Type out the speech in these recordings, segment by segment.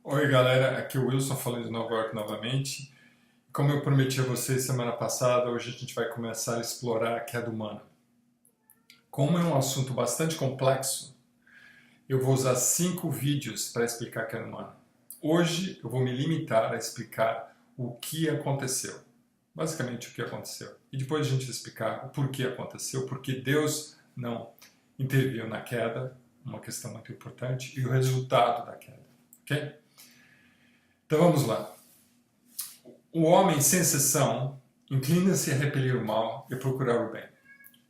Oi galera, aqui é o Wilson falando de Nova York novamente. Como eu prometi a vocês semana passada, hoje a gente vai começar a explorar a queda humana. Como é um assunto bastante complexo, eu vou usar 5 vídeos para explicar a queda humana. Hoje eu vou me limitar a explicar o que aconteceu, basicamente o que aconteceu. E depois a gente vai explicar o porquê aconteceu, porque Deus não interviu na queda, uma questão muito importante, e o resultado da queda, ok? Então vamos lá. O homem sem exceção inclina-se a repelir o mal e a procurar o bem.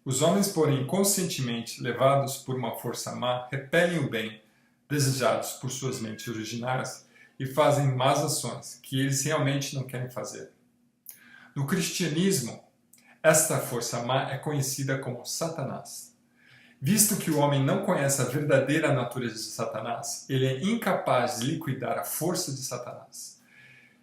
Os homens, porém, conscientemente levados por uma força má, repelem o bem, desejados por suas mentes originais, e fazem más ações que eles realmente não querem fazer. No cristianismo, esta força má é conhecida como Satanás. Visto que o homem não conhece a verdadeira natureza de Satanás, ele é incapaz de liquidar a força de Satanás.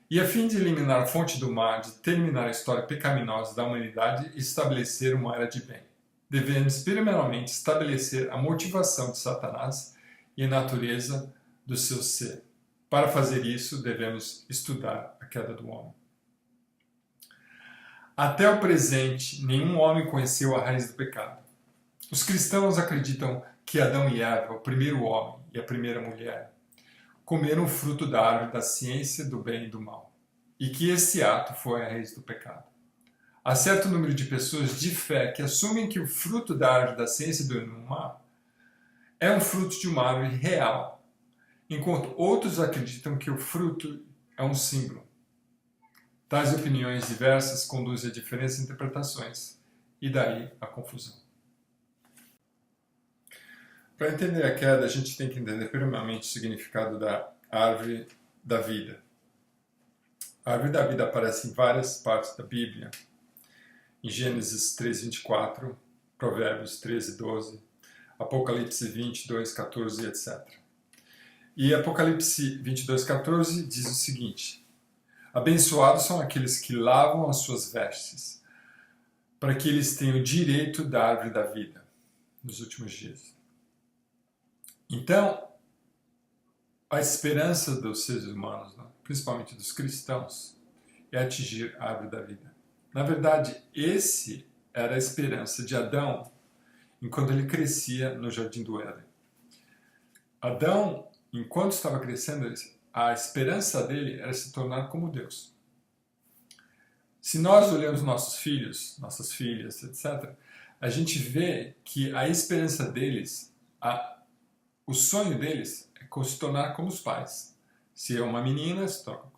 E a fim de eliminar a fonte do mal, de terminar a história pecaminosa da humanidade e estabelecer uma era de bem, devemos primeiramente estabelecer a motivação de Satanás e a natureza do seu ser. Para fazer isso, devemos estudar a queda do homem. Até o presente, nenhum homem conheceu a raiz do pecado. Os cristãos acreditam que Adão e Eva, o primeiro homem e a primeira mulher, comeram o fruto da árvore da ciência do bem e do mal, e que esse ato foi a raiz do pecado. Há certo número de pessoas de fé que assumem que o fruto da árvore da ciência do bem e do mal é um fruto de uma árvore real, enquanto outros acreditam que o fruto é um símbolo. Tais opiniões diversas conduzem a diferentes interpretações, e daí a confusão. Para entender a queda, a gente tem que entender primeiramente o significado da árvore da vida. A árvore da vida aparece em várias partes da Bíblia, em Gênesis 3:24, Provérbios 13:12, Apocalipse 22:14, etc. E Apocalipse 22:14 diz o seguinte: abençoados são aqueles que lavam as suas vestes, para que eles tenham o direito da árvore da vida nos últimos dias. Então, a esperança dos seres humanos, principalmente dos cristãos, é atingir a árvore da vida. Na verdade, esse era a esperança de Adão enquanto ele crescia no Jardim do Éden. Adão, enquanto estava crescendo, a esperança dele era se tornar como Deus. Se nós olhamos nossos filhos, nossas filhas, etc., a gente vê que a esperança deles, o sonho deles é se tornar como os pais. Se é uma menina,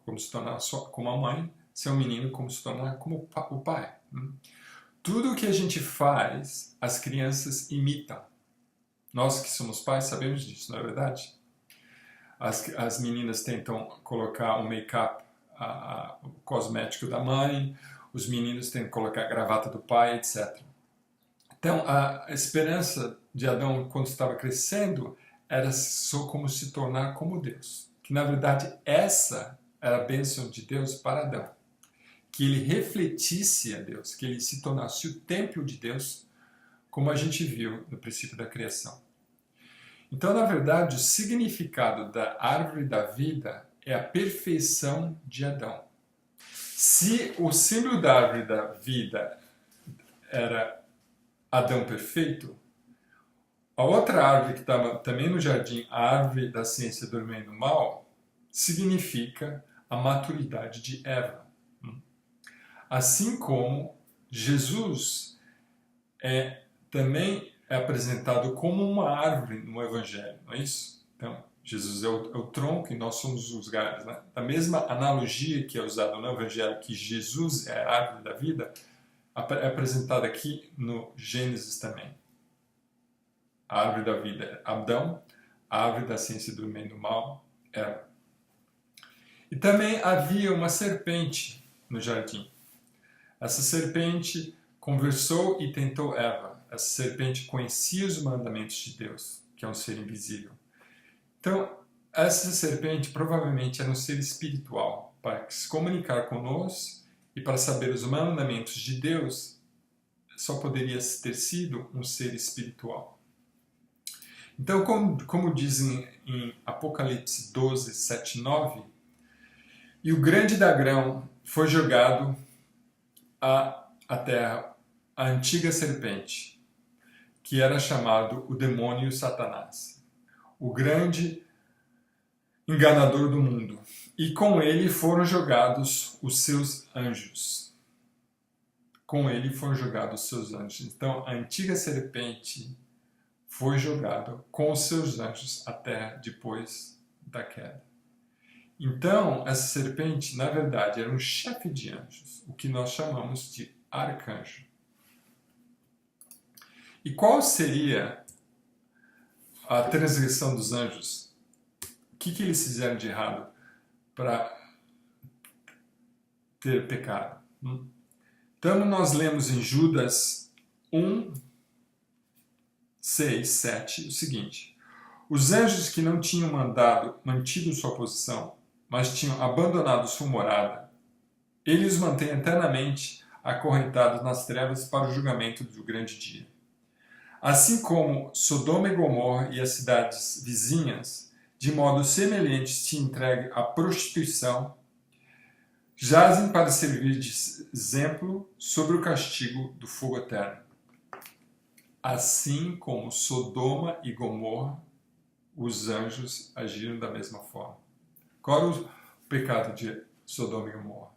como se tornar como a mãe. Se é um menino, como se tornar como o pai. Tudo o que a gente faz, as crianças imitam. Nós que somos pais sabemos disso, não é verdade? As meninas tentam colocar o make-up, o cosmético da mãe, os meninos tentam colocar a gravata do pai, etc. Então, a esperança de Adão, quando estava crescendo, era só como se tornar como Deus. Que, na verdade, essa era a bênção de Deus para Adão. Que ele refletisse a Deus, que ele se tornasse o templo de Deus, como a gente viu no princípio da criação. Então, na verdade, o significado da árvore da vida é a perfeição de Adão. Se o símbolo da árvore da vida era Adão perfeito, a outra árvore que estava também no jardim, a árvore da ciência do bem e do mal, significa a maturidade de Eva. Assim como Jesus também é apresentado como uma árvore no Evangelho, não é isso? Então, Jesus é o tronco e nós somos os galhos. Né? A mesma analogia que é usada no Evangelho, que Jesus é a árvore da vida, é apresentada aqui no Gênesis também. A árvore da vida é Adão, a árvore da ciência do bem e do mal, Eva. E também havia uma serpente no jardim. Essa serpente conversou e tentou Eva. Essa serpente conhecia os mandamentos de Deus, que é um ser invisível. Então, essa serpente provavelmente era um ser espiritual, para se comunicar conosco e para saber os mandamentos de Deus, só poderia ter sido um ser espiritual. Então, como dizem em Apocalipse 12, 7 e 9, e o grande dragão foi jogado à terra, a antiga serpente, que era chamado o demônio Satanás, o grande enganador do mundo. E com ele foram jogados os seus anjos. Com ele foram jogados os seus anjos. Então, a antiga serpente foi jogada com os seus anjos à terra depois da queda. Então, essa serpente, na verdade, era um chefe de anjos, o que nós chamamos de arcanjo. E qual seria a transgressão dos anjos? O que eles fizeram de errado para ter pecado? Então, nós lemos em Judas 1, 6, 7 o seguinte: os anjos que não tinham mantido sua posição, mas tinham abandonado sua morada, ele os mantém eternamente acorrentados nas trevas para o julgamento do grande dia. Assim como Sodoma e Gomorra e as cidades vizinhas, de modo semelhante se entreguem à prostituição, jazem para servir de exemplo sobre o castigo do fogo eterno. Assim como Sodoma e Gomorra, os anjos agiram da mesma forma. Qual era o pecado de Sodoma e Gomorra?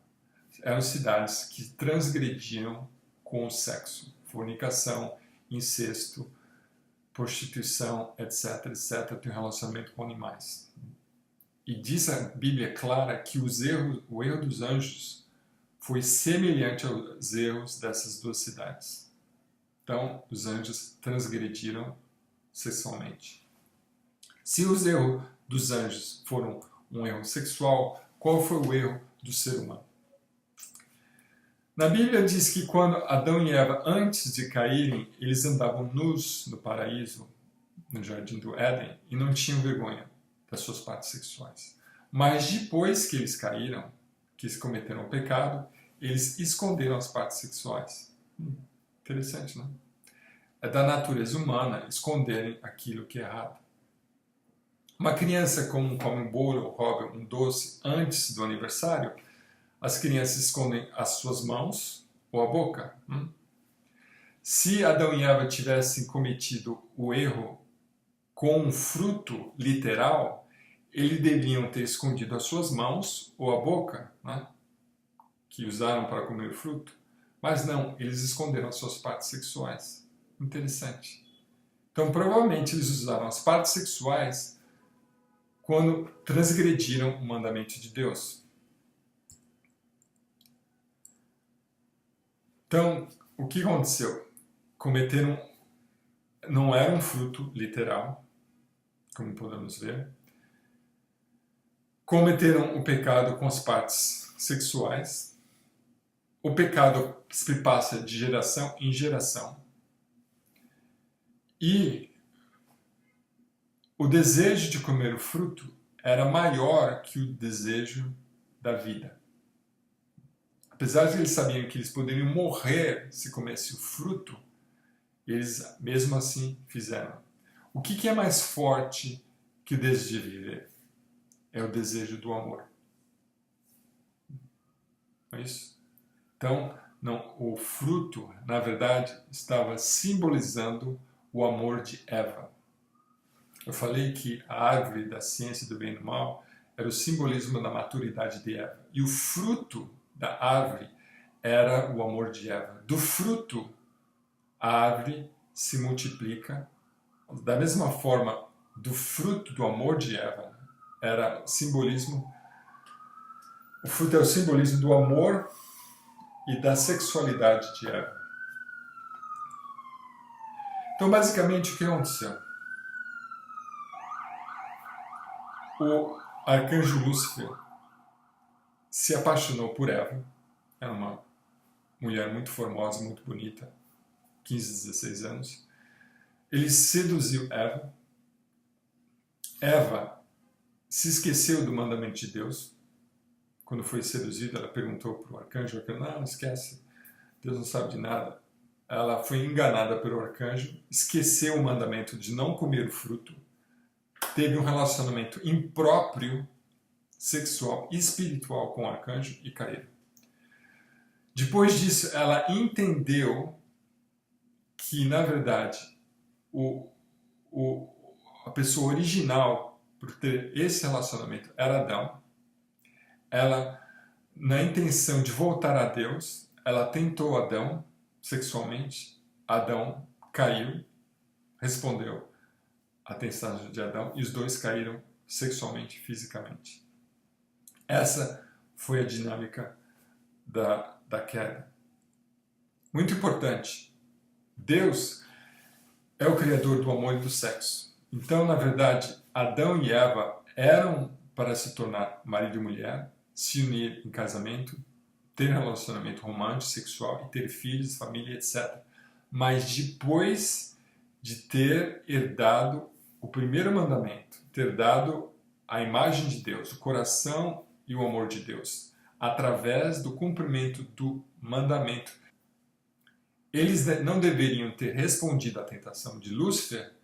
Eram cidades que transgrediam com o sexo, fornicação, incesto, prostituição, etc, etc, tem relacionamento com animais. E diz a Bíblia clara que o erro dos anjos foi semelhante aos erros dessas duas cidades. Então, os anjos transgrediram sexualmente. Se os erros dos anjos foram um erro sexual, qual foi o erro do ser humano? Na Bíblia diz que quando Adão e Eva, antes de caírem, eles andavam nus no paraíso, no jardim do Éden, e não tinham vergonha das suas partes sexuais. Mas depois que eles caíram, que eles cometeram o pecado, eles esconderam as partes sexuais. Interessante, não? É da natureza humana esconderem aquilo que é errado. Uma criança, como come um bolo ou rouba um doce antes do aniversário, as crianças escondem as suas mãos ou a boca. Se Adão e Eva tivessem cometido o erro com um fruto literal, eles deveriam ter escondido as suas mãos ou a boca, né, que usaram para comer o fruto. Mas não, eles esconderam as suas partes sexuais. Interessante. Então, provavelmente, eles usaram as partes sexuais quando transgrediram o mandamento de Deus. Então, o que aconteceu? Não era um fruto literal, como podemos ver. Cometeram o pecado com as partes sexuais. O pecado se passa de geração em geração. E o desejo de comer o fruto era maior que o desejo da vida. Apesar de eles sabiam que eles poderiam morrer se comessem o fruto, eles mesmo assim fizeram. O que é mais forte que o desejo de viver? É o desejo do amor. Não é isso? Então, não, o fruto, na verdade, estava simbolizando o amor de Eva. Eu falei que a árvore da ciência do bem e do mal era o simbolismo da maturidade de Eva. E o fruto da árvore era o amor de Eva. Do fruto, a árvore se multiplica. Da mesma forma, do fruto do amor de Eva era simbolismo. O fruto é o simbolismo do amor e da sexualidade de Eva. Então, basicamente, o que aconteceu? O arcanjo Lúcifer se apaixonou por Eva. Era uma mulher muito formosa, muito bonita, 15, 16 anos. Ele seduziu Eva. Eva se esqueceu do mandamento de Deus. Quando foi seduzida, ela perguntou para o arcanjo, não esquece, Deus não sabe de nada. ela foi enganada pelo arcanjo, esqueceu o mandamento de não comer o fruto, teve um relacionamento impróprio, sexual e espiritual com o arcanjo e caiu. Depois disso, ela entendeu que, na verdade, a pessoa original por ter esse relacionamento era Adão. Ela, na intenção de voltar a Deus, ela tentou Adão sexualmente. Adão caiu, respondeu à tentação de Adão e os dois caíram sexualmente, fisicamente. Essa foi a dinâmica da queda. Muito importante. Deus é o criador do amor e do sexo. Então, na verdade, Adão e Eva eram para se tornar marido e mulher, se unir em casamento, ter relacionamento romântico, sexual e ter filhos, família, etc. Mas depois de ter herdado o primeiro mandamento, ter dado a imagem de Deus, o coração e o amor de Deus, através do cumprimento do mandamento, eles não deveriam ter respondido à tentação de Lúcifer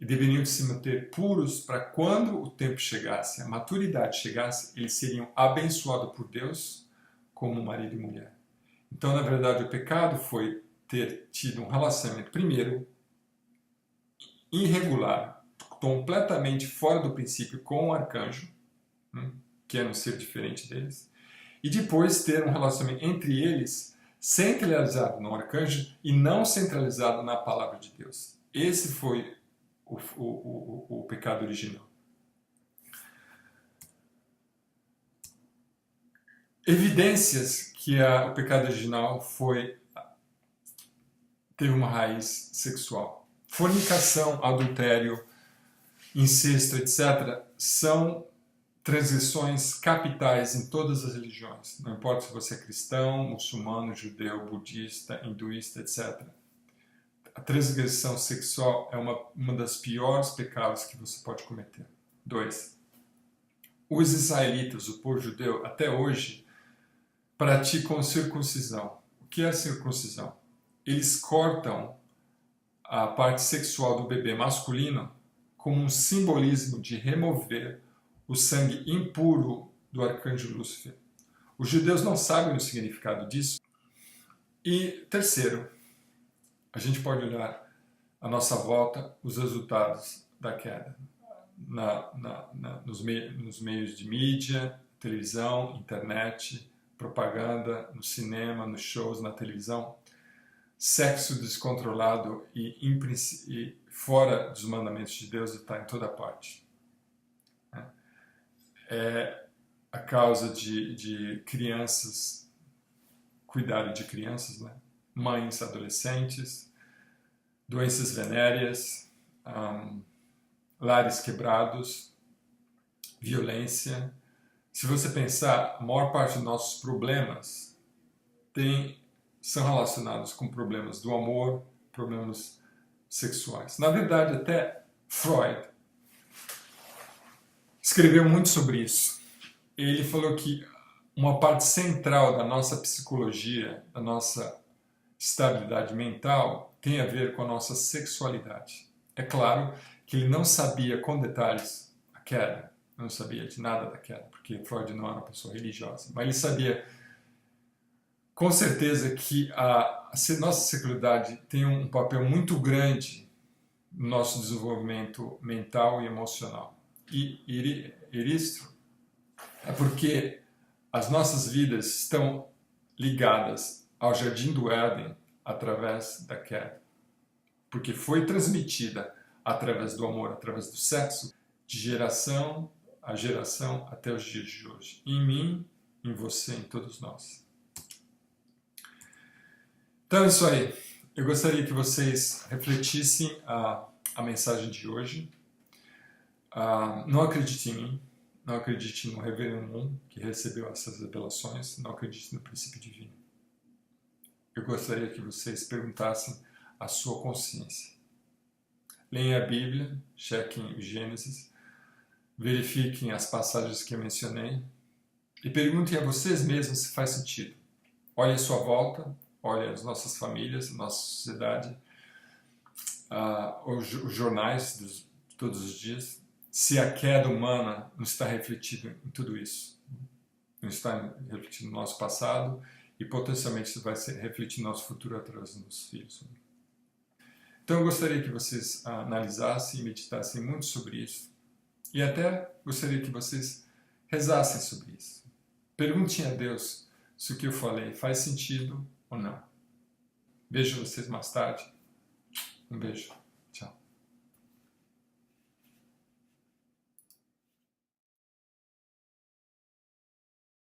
e deveriam se manter puros para quando o tempo chegasse, a maturidade chegasse, eles seriam abençoados por Deus como marido e mulher. Então, na verdade, o pecado foi ter tido um relacionamento, primeiro, irregular, completamente fora do princípio com o arcanjo, que era um ser diferente deles, e depois ter um relacionamento entre eles centralizado no arcanjo e não centralizado na palavra de Deus. Esse foi o pecado original. Evidências que o pecado original teve uma raiz sexual. Fornicação, adultério, incesto, etc. são transgressões capitais em todas as religiões. Não importa se você é cristão, muçulmano, judeu, budista, hinduísta, etc. A transgressão sexual é uma das piores pecados que você pode cometer. 2. Os israelitas, o povo judeu, até hoje, praticam circuncisão. O que é a circuncisão? Eles cortam a parte sexual do bebê masculino como um simbolismo de remover o sangue impuro do arcanjo Lúcifer. Os judeus não sabem o significado disso. E terceiro, a gente pode olhar à nossa volta os resultados da queda. Nos meios de mídia, televisão, internet, propaganda, no cinema, nos shows, na televisão. Sexo descontrolado e fora dos mandamentos de Deus está em toda parte. É a causa de crianças, cuidado de crianças, né? Mães, adolescentes, doenças venéreas, lares quebrados, violência. Se você pensar, a maior parte dos nossos problemas são relacionados com problemas do amor, problemas sexuais. Na verdade, até Freud escreveu muito sobre isso. Ele falou que uma parte central da nossa psicologia, da nossa estabilidade mental, tem a ver com a nossa sexualidade. É claro que ele não sabia com detalhes a queda, não sabia de nada da queda, porque Freud não era uma pessoa religiosa, mas ele sabia com certeza que a nossa sexualidade tem um papel muito grande no nosso desenvolvimento mental e emocional. E isto é porque as nossas vidas estão ligadas ao jardim do Éden através da queda. Porque foi transmitida através do amor, através do sexo, de geração a geração até os dias de hoje. Em mim, em você, em todos nós. Então é isso aí. Eu gostaria que vocês refletissem a mensagem de hoje. Não acredite em mim, não acredite no Reverendo Moon, que recebeu essas revelações, não acredite no princípio divino. Eu gostaria que vocês perguntassem a sua consciência. Leiam a Bíblia, chequem o Gênesis, verifiquem as passagens que eu mencionei e perguntem a vocês mesmos se faz sentido. Olhem à sua volta, olha as nossas famílias, a nossa sociedade, os jornais de todos os dias, se a queda humana não está refletida em tudo isso, não está refletindo no nosso passado e potencialmente isso vai se refletir no nosso futuro através dos nossos filhos. Então eu gostaria que vocês analisassem e meditassem muito sobre isso e até gostaria que vocês rezassem sobre isso. Perguntem a Deus se o que eu falei faz sentido ou não. Vejo vocês mais tarde. Um beijo.